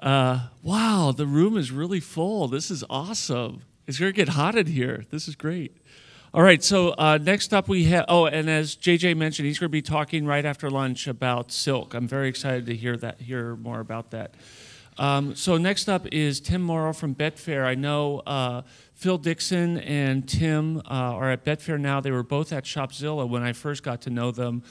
Wow, the room is really full. This is awesome. It's going to get hot in here. This is great. All right, so next up we have, and as JJ mentioned, he's going to be talking right after lunch about silk. I'm very excited to hear more about that. So next up is Tim Morrow from Betfair. I know Phil Dixon and Tim are at Betfair now. They were both at Shopzilla when I first got to know them.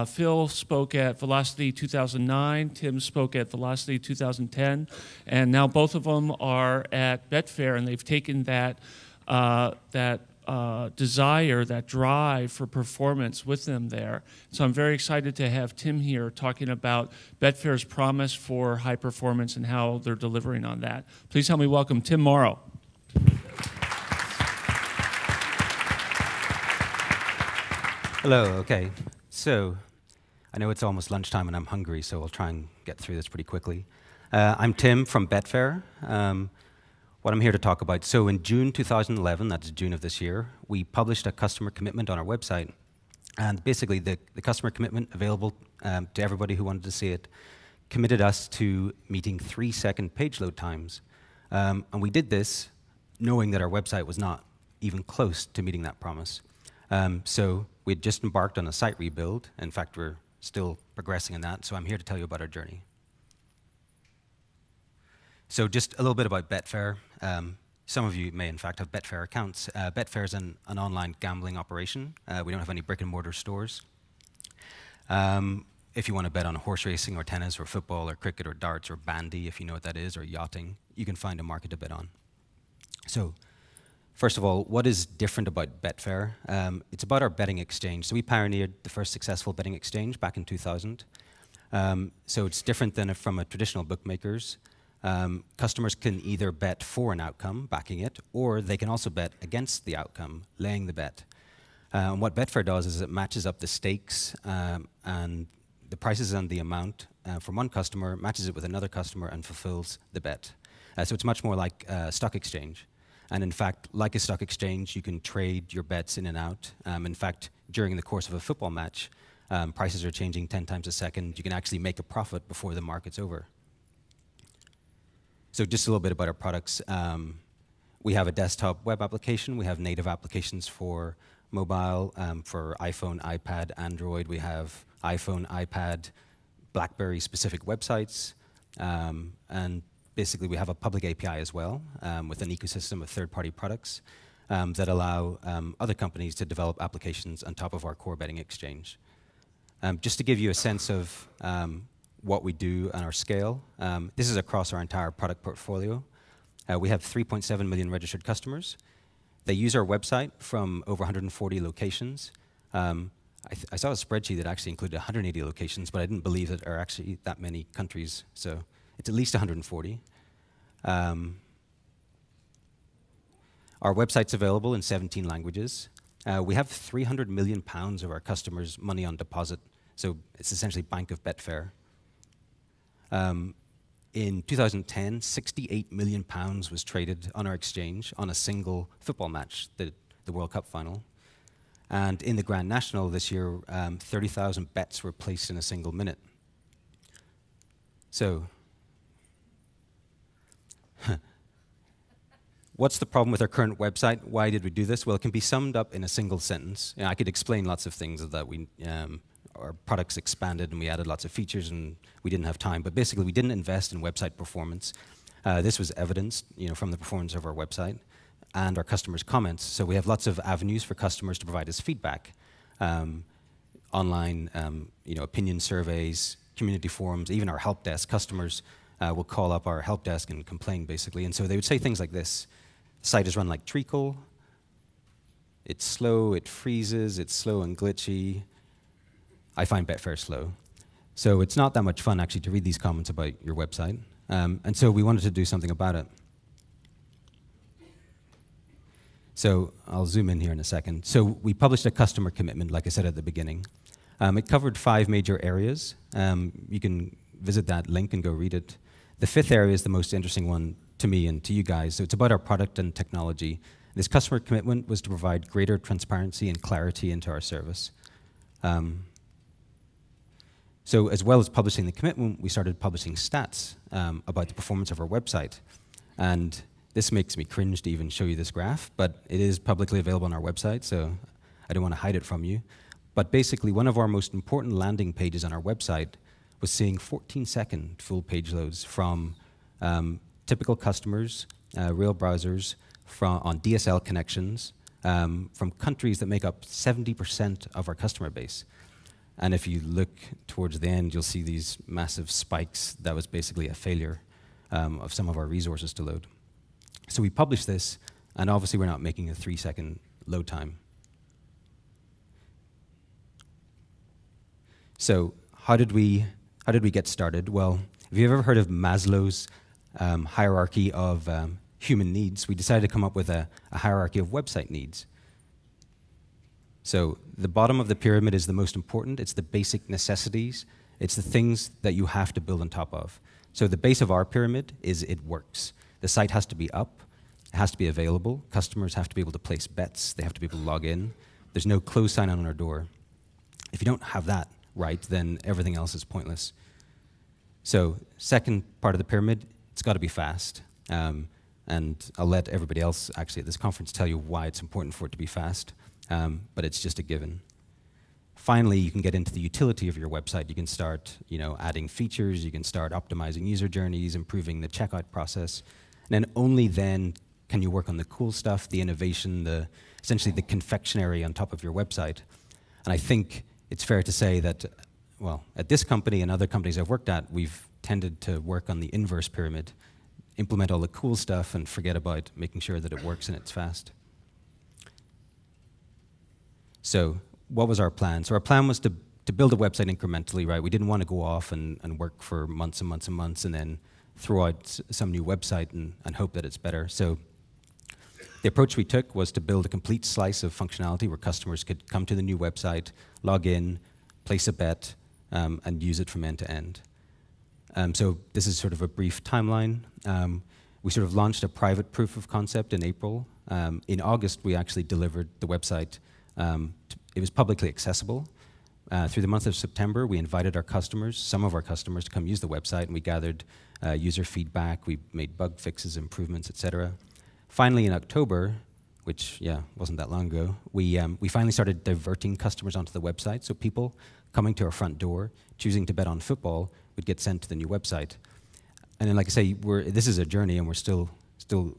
Phil spoke at Velocity 2009, Tim spoke at Velocity 2010, and now both of them are at Betfair, and they've taken that desire, that drive for performance with them there. So I'm very excited to have Tim here talking about Betfair's promise for high performance and how they're delivering on that. Please help me welcome Tim Morrow. Hello, okay. So, I know it's almost lunchtime and I'm hungry, so I'll try and get through this pretty quickly. I'm Tim from Betfair. What I'm here to talk about, so in June 2011, that's June of this year, we published a customer commitment on our website. And basically, the customer commitment available to everybody who wanted to see it committed us to meeting 3-second page load times. And we did this knowing that our website was not even close to meeting that promise. So we had just embarked on a site rebuild. In fact, we're still progressing in that, so I'm here to tell you about our journey. So just a little bit about Betfair. Some of you may, in fact, have Betfair accounts. Betfair is an online gambling operation. We don't have any brick-and-mortar stores. If you want to bet on horse racing or tennis or football or cricket or darts or bandy, if you know what that is, or yachting, you can find a market to bet on. So, first of all, what is different about Betfair? It's about our betting exchange. So we pioneered the first successful betting exchange back in 2000. So it's different than from a traditional bookmakers. Customers can either bet for an outcome, backing it, or they can also bet against the outcome, laying the bet. And what Betfair does is it matches up the stakes and the prices and the amount from one customer, matches it with another customer, and fulfills the bet. So it's much more like a stock exchange. And in fact, like a stock exchange, you can trade your bets in and out. In fact, during the course of a football match, prices are changing 10 times a second. You can actually make a profit before the market's over. So just a little bit about our products. We have a desktop web application. We have native applications for mobile, for iPhone, iPad, Android. We have iPhone, iPad, BlackBerry-specific websites. And basically, we have a public API as well, with an ecosystem of third-party products that allow other companies to develop applications on top of our core betting exchange. Just to give you a sense of what we do and our scale, this is across our entire product portfolio. We have 3.7 million registered customers. They use our website from over 140 locations. I saw a spreadsheet that actually included 180 locations, but I didn't believe that there are actually that many countries. So it's at least 140. Our website's available in 17 languages. We have £300 million of our customers' money on deposit, so it's essentially Bank of Betfair. In 2010, £68 million was traded on our exchange on a single football match, the World Cup final. And in the Grand National this year, 30,000 bets were placed in a single minute. So, what's the problem with our current website? Why did we do this? Well, it can be summed up in a single sentence. I could explain lots of things that our products expanded and we added lots of features and we didn't have time. But basically, we didn't invest in website performance. This was evidenced, from the performance of our website and our customers' comments. So we have lots of avenues for customers to provide us feedback. Online, opinion surveys, community forums, even our help desk. Customers will call up our help desk and complain, basically. And so they would say things like this: the site is run like treacle, it's slow, it freezes, it's slow and glitchy. I find Betfair slow. So it's not that much fun, actually, to read these comments about your website. And so we wanted to do something about it. So I'll zoom in here in a second. So we published a customer commitment, like I said at the beginning. It covered 5 major areas. You can visit that link and go read it. The 5th area is the most interesting one to me and to you guys. So it's about our product and technology. This customer commitment was to provide greater transparency and clarity into our service. So as well as publishing the commitment, we started publishing stats about the performance of our website. And this makes me cringe to even show you this graph, but it is publicly available on our website, so I don't want to hide it from you. But basically, one of our most important landing pages on our website was seeing 14-second full page loads from typical customers, real browsers, on DSL connections, from countries that make up 70% of our customer base. And if you look towards the end, you'll see these massive spikes. That was basically a failure of some of our resources to load. So we published this, and obviously we're not making a 3-second load time. So how did we get started? Well, have you ever heard of Maslow's hierarchy of human needs? We decided to come up with a hierarchy of website needs. So the bottom of the pyramid is the most important. It's the basic necessities. It's the things that you have to build on top of. So the base of our pyramid is it works. The site has to be up. It has to be available. Customers have to be able to place bets. They have to be able to log in. There's no close sign on our door. If you don't have that right, then everything else is pointless. So second part of the pyramid, it's got to be fast. And I'll let everybody else actually at this conference tell you why it's important for it to be fast. But it's just a given. Finally, you can get into the utility of your website. You can start, adding features. You can start optimizing user journeys, improving the checkout process. And then only then can you work on the cool stuff, the innovation, essentially the confectionery on top of your website. And I think it's fair to say that, well, at this company and other companies I've worked at, we've tended to work on the inverse pyramid, implement all the cool stuff and forget about making sure that it works and it's fast. So what was our plan? So our plan was to build a website incrementally, right? We didn't want to go off and work for months and months and months and then throw out some new website and hope that it's better. So the approach we took was to build a complete slice of functionality where customers could come to the new website, log in, place a bet, and use it from end to end. So this is sort of a brief timeline. We sort of launched a private proof of concept in April. In August, we actually delivered the website. It was publicly accessible. Through the month of September, we invited our customers, some of our customers, to come use the website, and we gathered user feedback. We made bug fixes, improvements, etc. Finally, in October, which, wasn't that long ago, we finally started diverting customers onto the website. So people coming to our front door, choosing to bet on football, would get sent to the new website. And then, like I say, this is a journey, and we're still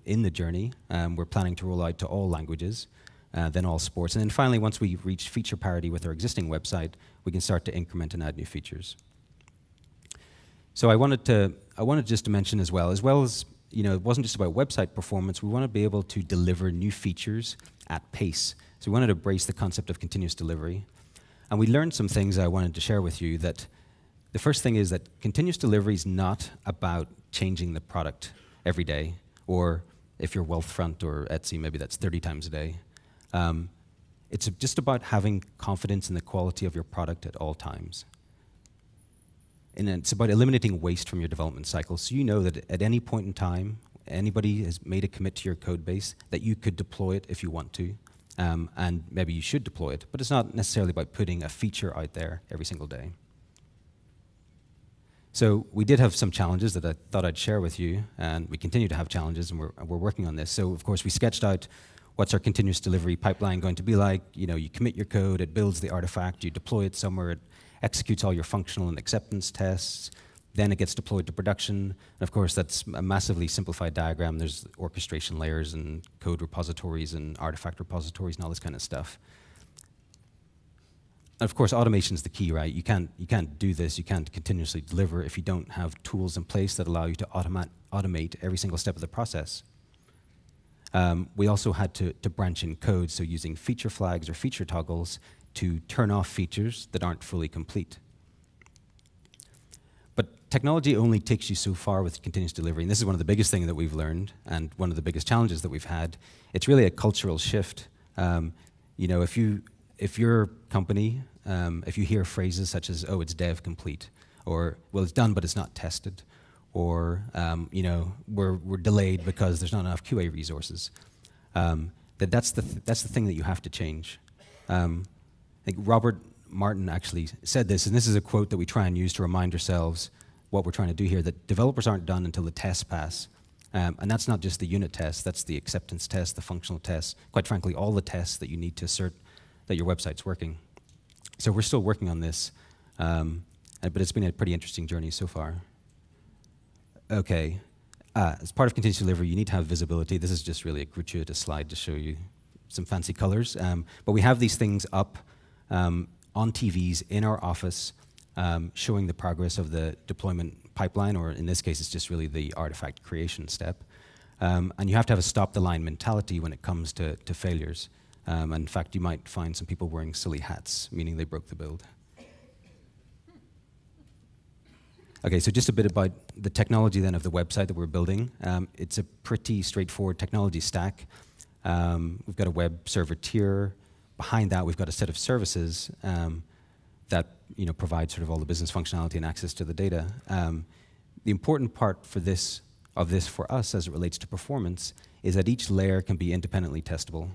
in the journey. We're planning to roll out to all languages, then all sports. And then finally, once we reach feature parity with our existing website, we can start to increment and add new features. So I wanted just to mention as well as it wasn't just about website performance. We want to be able to deliver new features at pace. So we wanted to embrace the concept of continuous delivery. And we learned some things I wanted to share with you. That the first thing is that continuous delivery is not about changing the product every day, or if you're Wealthfront or Etsy, maybe that's 30 times a day. It's just about having confidence in the quality of your product at all times. And it's about eliminating waste from your development cycle, so you know that at any point in time, anybody has made a commit to your code base, that you could deploy it if you want to, and maybe you should deploy it, but it's not necessarily about putting a feature out there every single day. So we did have some challenges that I thought I'd share with you, and we continue to have challenges, and we're working on this. So of course we sketched out what's our continuous delivery pipeline going to be like. You commit your code, it builds the artifact, you deploy it somewhere, it executes all your functional and acceptance tests, then it gets deployed to production. And of course, that's a massively simplified diagram. There's orchestration layers and code repositories and artifact repositories and all this kind of stuff. And of course, automation is the key, right? You can't do this, you can't continuously deliver if you don't have tools in place that allow you to automate every single step of the process. We also had to branch in code, so using feature flags or feature toggles to turn off features that aren't fully complete. But technology only takes you so far with continuous delivery, and this is one of the biggest things that we've learned, and one of the biggest challenges that we've had. It's really a cultural shift. If your company, if you hear phrases such as, "Oh, it's dev complete," or "Well, it's done, but it's not tested," or we're delayed because there's not enough QA resources, that's the thing that you have to change. I think Robert Martin actually said this, and this is a quote that we try and use to remind ourselves what we're trying to do here, that developers aren't done until the tests pass. And that's not just the unit test, that's the acceptance test, the functional tests, quite frankly, all the tests that you need to assert that your website's working. So we're still working on this, but it's been a pretty interesting journey so far. Okay, as part of continuous delivery, you need to have visibility. This is just really a gratuitous slide to show you some fancy colors. But we have these things up on TVs in our office, showing the progress of the deployment pipeline, or in this case, it's just really the artifact creation step. And you have to have a stop-the-line mentality when it comes to failures. In fact, you might find some people wearing silly hats, meaning they broke the build. Okay, so just a bit about the technology then of the website that we're building. It's a pretty straightforward technology stack. We've got a web server tier. Behind that, we've got a set of services that provide sort of all the business functionality and access to the data. The important part for this for us as it relates to performance is that each layer can be independently testable.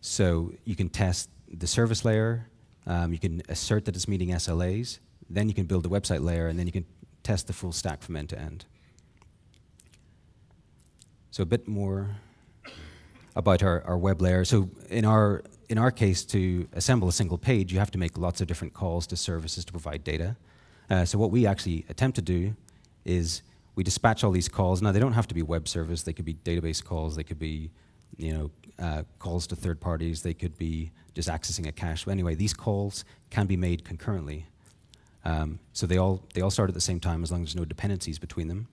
So you can test the service layer, you can assert that it's meeting SLAs, then you can build the website layer, and then you can test the full stack from end to end. So a bit more about our web layer. So in our case, to assemble a single page, you have to make lots of different calls to services to provide data. So what we actually attempt to do is we dispatch all these calls. Now, they don't have to be web service. They could be database calls. They could be calls to third parties. They could be just accessing a cache. But anyway, these calls can be made concurrently. So they all start at the same time as long as there's no dependencies between them.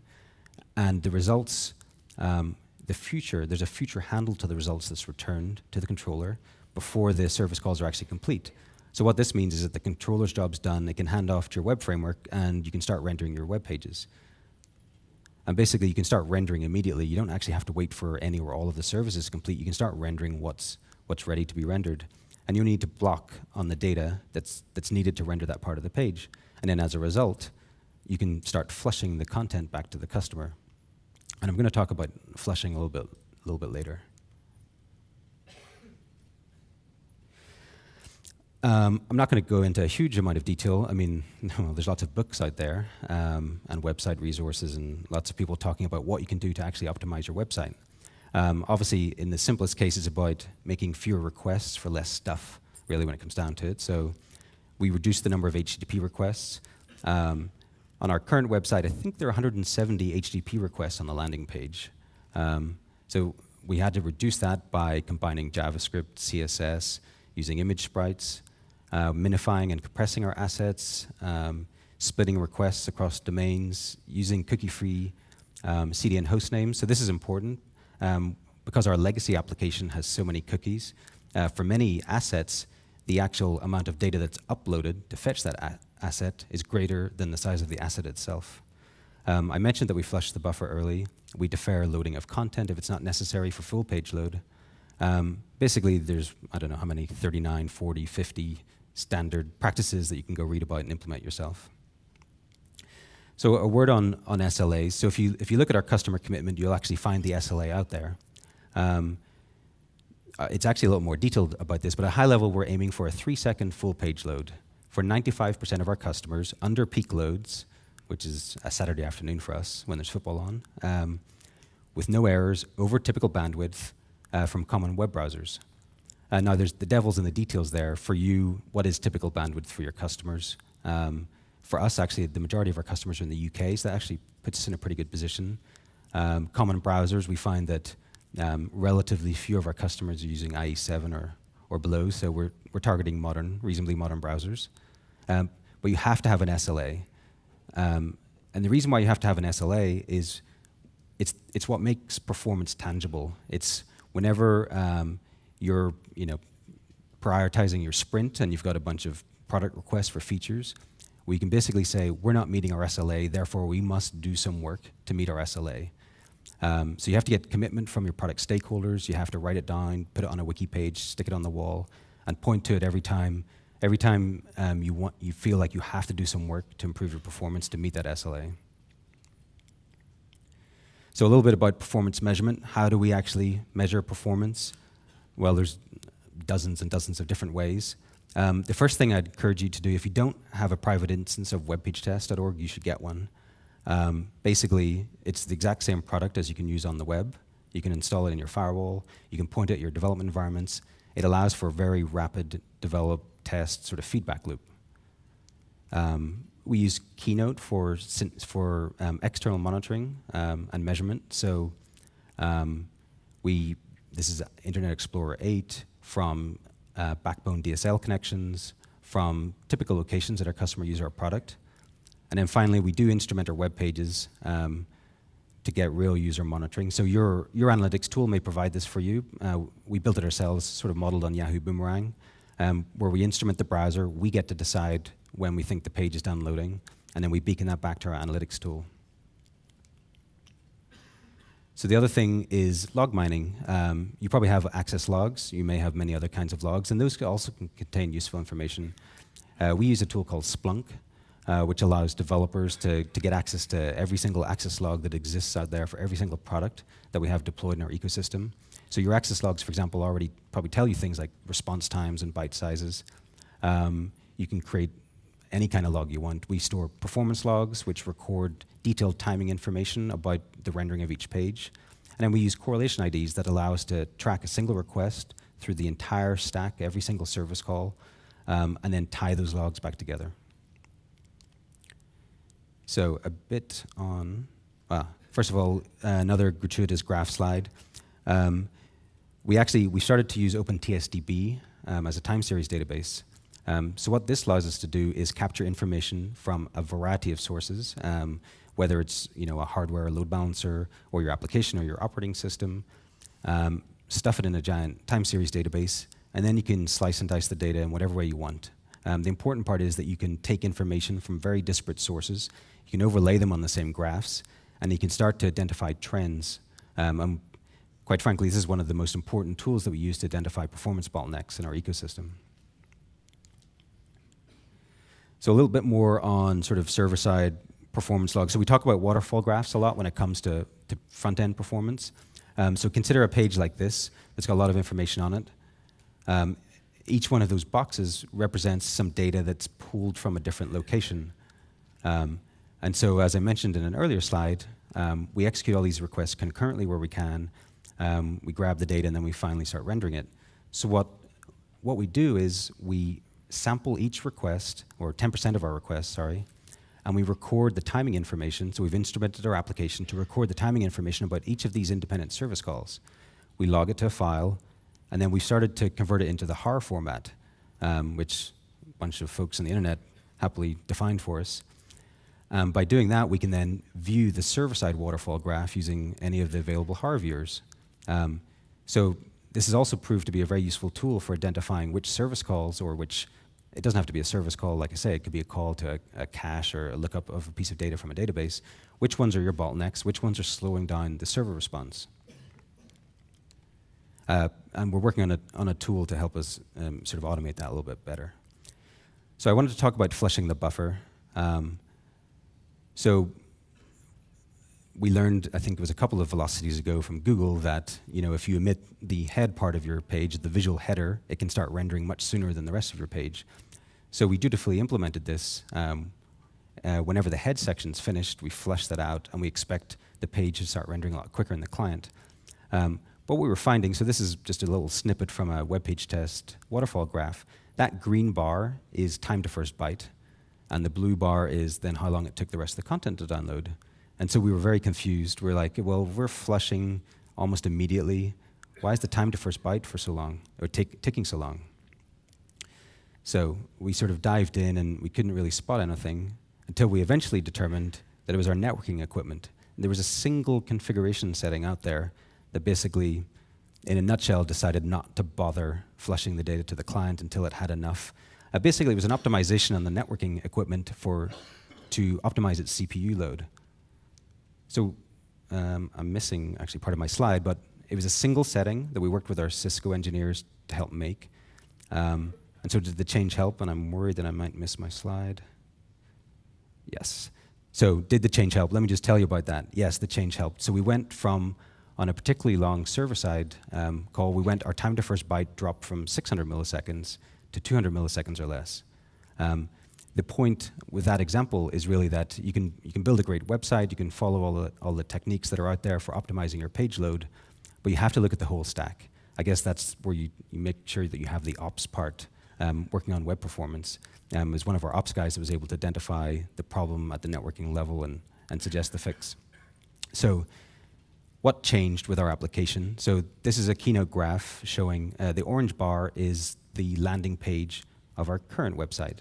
And the results, there's a future handle to the results that's returned to the controller before the service calls are actually complete. So what this means is that the controller's job's done, it can hand off to your web framework, and you can start rendering your web pages. And basically, you can start rendering immediately. You don't actually have to wait for any or all of the services to complete. You can start rendering what's ready to be rendered. And you need to block on the data that's needed to render that part of the page. And then as a result, you can start flushing the content back to the customer. And I'm going to talk about flushing a little bit later. I'm not going to go into a huge amount of detail. I mean, there's lots of books out there and website resources and lots of people talking about what you can do to actually optimize your website. Obviously, in the simplest case, it's about making fewer requests for less stuff, really, when it comes down to it. So we reduced the number of HTTP requests. On our current website, I think there are 170 HTTP requests on the landing page. So we had to reduce that by combining JavaScript, CSS, using image sprites, minifying and compressing our assets, splitting requests across domains, using cookie-free CDN host names. So this is important because our legacy application has so many cookies. For many assets, the actual amount of data that's uploaded to fetch that asset is greater than the size of the asset itself. I mentioned that we flush the buffer early. We defer loading of content if it's not necessary for full page load. Basically, there's, I don't know how many, 39, 40, 50 standard practices that you can go read about and implement yourself. So a word on SLAs. So if you look at our customer commitment, you'll actually find the SLA out there. It's actually a little more detailed about this, but at a high level, we're aiming for a 3-second full page load for 95% of our customers under peak loads, which is a Saturday afternoon for us when there's football on, with no errors over typical bandwidth from common web browsers. Now, there's the devil's in the details there. For you, what is typical bandwidth for your customers? For us, actually, the majority of our customers are in the UK, so that actually puts us in a pretty good position. Common browsers, we find that relatively few of our customers are using IE7 or below, so we're targeting reasonably modern browsers. But you have to have an SLA. And the reason why you have to have an SLA is it's what makes performance tangible. It's whenever you're prioritizing your sprint and you've got a bunch of product requests for features, we can basically say, we're not meeting our SLA, therefore we must do some work to meet our SLA. So you have to get commitment from your product stakeholders, you have to write it down, put it on a wiki page, stick it on the wall, and point to it every time you feel like you have to do some work to improve your performance to meet that SLA. So a little bit about performance measurement. How do we actually measure performance? Well, there's dozens and dozens of different ways. The first thing I'd encourage you to do, if you don't have a private instance of webpagetest.org, you should get one. Basically, it's the exact same product as you can use on the web. You can install it in your firewall. You can point it at your development environments. It allows for a very rapid develop, test, sort of feedback loop. We use Keynote for external monitoring and measurement. So this is Internet Explorer 8 from backbone DSL connections, from typical locations that our customer use our product. And then finally, we do instrument our web pages to get real user monitoring. So your analytics tool may provide this for you. We built it ourselves, sort of modeled on Yahoo Boomerang, where we instrument the browser. We get to decide when we think the page is downloading, and then we beacon that back to our analytics tool. So the other thing is log mining. You probably have access logs. You may have many other kinds of logs, and those also can contain useful information. We use a tool called Splunk, which allows developers to get access to every single access log that exists out there for every single product that we have deployed in our ecosystem. So your access logs, for example, already probably tell you things like response times and byte sizes. You can create any kind of log you want. We store performance logs, which record detailed timing information about the rendering of each page. And then we use correlation IDs that allow us to track a single request through the entire stack, every single service call, and then tie those logs back together. So a bit on, first of all, another gratuitous graph slide. We started to use OpenTSDB as a time series database. So what this allows us to do is capture information from a variety of sources, whether it's a hardware load balancer or your application or your operating system, stuff it in a giant time series database, and then you can slice and dice the data in whatever way you want. The important part is that you can take information from very disparate sources, you can overlay them on the same graphs, and you can start to identify trends. And quite frankly, this is one of the most important tools that we use to identify performance bottlenecks in our ecosystem. So a little bit more on sort of server-side performance logs. So we talk about waterfall graphs a lot when it comes to front-end performance. So consider a page like this that's got a lot of information on it. Each one of those boxes represents some data that's pulled from a different location. And so as I mentioned in an earlier slide, we execute all these requests concurrently where we can. We grab the data and then we finally start rendering it. So what we do is we sample each request, or 10% of our requests, sorry, and we record the timing information. So we've instrumented our application to record the timing information about each of these independent service calls. We log it to a file, and then we started to convert it into the HAR format, which a bunch of folks on the internet happily defined for us. By doing that, we can then view the server-side waterfall graph using any of the available HAR viewers. So this has also proved to be a very useful tool for identifying which service calls, or which, it doesn't have to be a service call, like I say, it could be a call to a cache or a lookup of a piece of data from a database. Which ones are your bottlenecks? Which ones are slowing down the server response? And we're working on a tool to help us sort of automate that a little bit better. So I wanted to talk about flushing the buffer. So we learned, I think it was a couple of velocities ago from Google, that if you omit the head part of your page, the visual header, it can start rendering much sooner than the rest of your page. So we dutifully implemented this. Whenever the head section's finished, we flush that out, and we expect the page to start rendering a lot quicker in the client. What we were finding, so this is just a little snippet from a web page test waterfall graph. That green bar is time to first byte, and the blue bar is then how long it took the rest of the content to download. And so we were very confused. We're like, well, we're flushing almost immediately. Why is the time to first byte for so long, or ticking so long? So we sort of dived in, and we couldn't really spot anything until we eventually determined that it was our networking equipment. There was a single configuration setting out there that basically, in a nutshell, decided not to bother flushing the data to the client until it had enough. Basically, it was an optimization on the networking equipment to optimize its CPU load. So I'm missing actually part of my slide, but it was a single setting that we worked with our Cisco engineers to help make. And so did the change help? And I'm worried that I might miss my slide. Yes. So did the change help? Let me just tell you about that. Yes, the change helped. So we went from on a particularly long server-side call, our time to first byte dropped from 600 milliseconds to 200 milliseconds or less. The point with that example is really that you can build a great website, you can follow all the techniques that are out there for optimizing your page load, but you have to look at the whole stack. I guess that's where you make sure that you have the ops part working on web performance. As one of our ops guys that was able to identify the problem at the networking level and suggest the fix. So what changed with our application? So this is a keynote graph showing the orange bar is the landing page of our current website,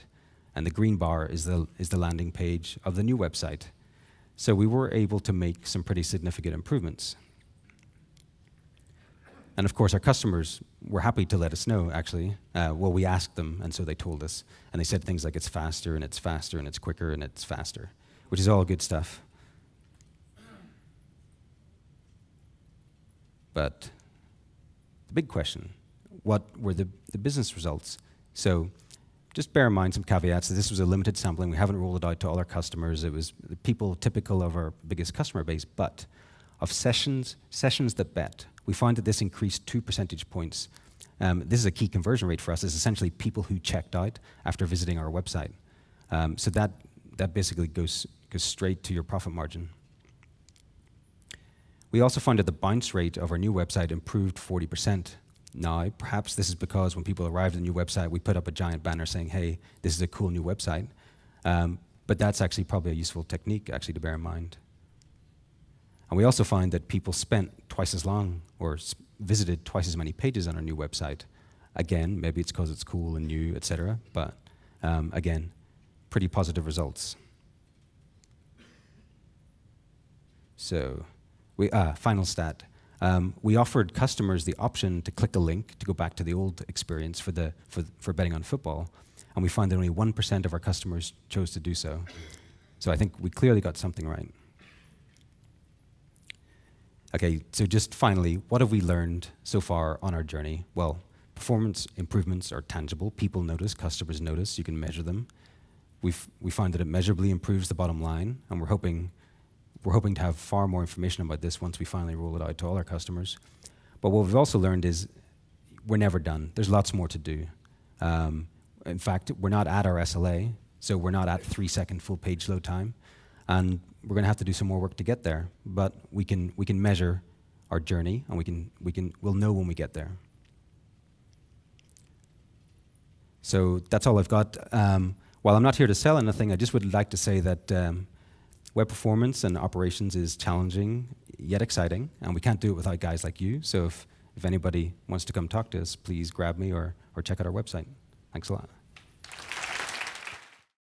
and the green bar is the landing page of the new website. So we were able to make some pretty significant improvements. And of course, our customers were happy to let us know, actually. Well, we asked them, and so they told us. And they said things like, it's faster, and it's faster, and it's quicker, and it's faster, which is all good stuff. But the big question, what were the business results? So just bear in mind some caveats. This was a limited sampling. We haven't rolled it out to all our customers. It was the people typical of our biggest customer base. But of sessions that bet, we find that this increased 2 percentage points. This is a key conversion rate for us. It's essentially people who checked out after visiting our website. So that basically goes straight to your profit margin. We also find that the bounce rate of our new website improved 40%. Now, perhaps this is because when people arrived at the new website, we put up a giant banner saying, hey, this is a cool new website. But that's actually probably a useful technique, actually, to bear in mind. And we also find that people spent twice as long or visited twice as many pages on our new website. Again, maybe it's because it's cool and new, etc. But again, pretty positive results. So, final stat. We offered customers the option to click a link to go back to the old experience for betting on football, and we find that only 1% of our customers chose to do so. So I think we clearly got something right. Okay, so just finally, what have we learned so far on our journey? Well, performance improvements are tangible. People notice, customers notice, you can measure them. We find that it measurably improves the bottom line, and we're hoping to have far more information about this once we finally roll it out to all our customers. But what we've also learned is we're never done. There's lots more to do. In fact, we're not at our SLA, so we're not at 3-second full page load time. And we're going to have to do some more work to get there. But we can measure our journey, and we'll know when we get there. So that's all I've got. While I'm not here to sell anything, I just would like to say that web performance and operations is challenging, yet exciting, and we can't do it without guys like you. So if anybody wants to come talk to us, please grab me or check out our website. Thanks a lot.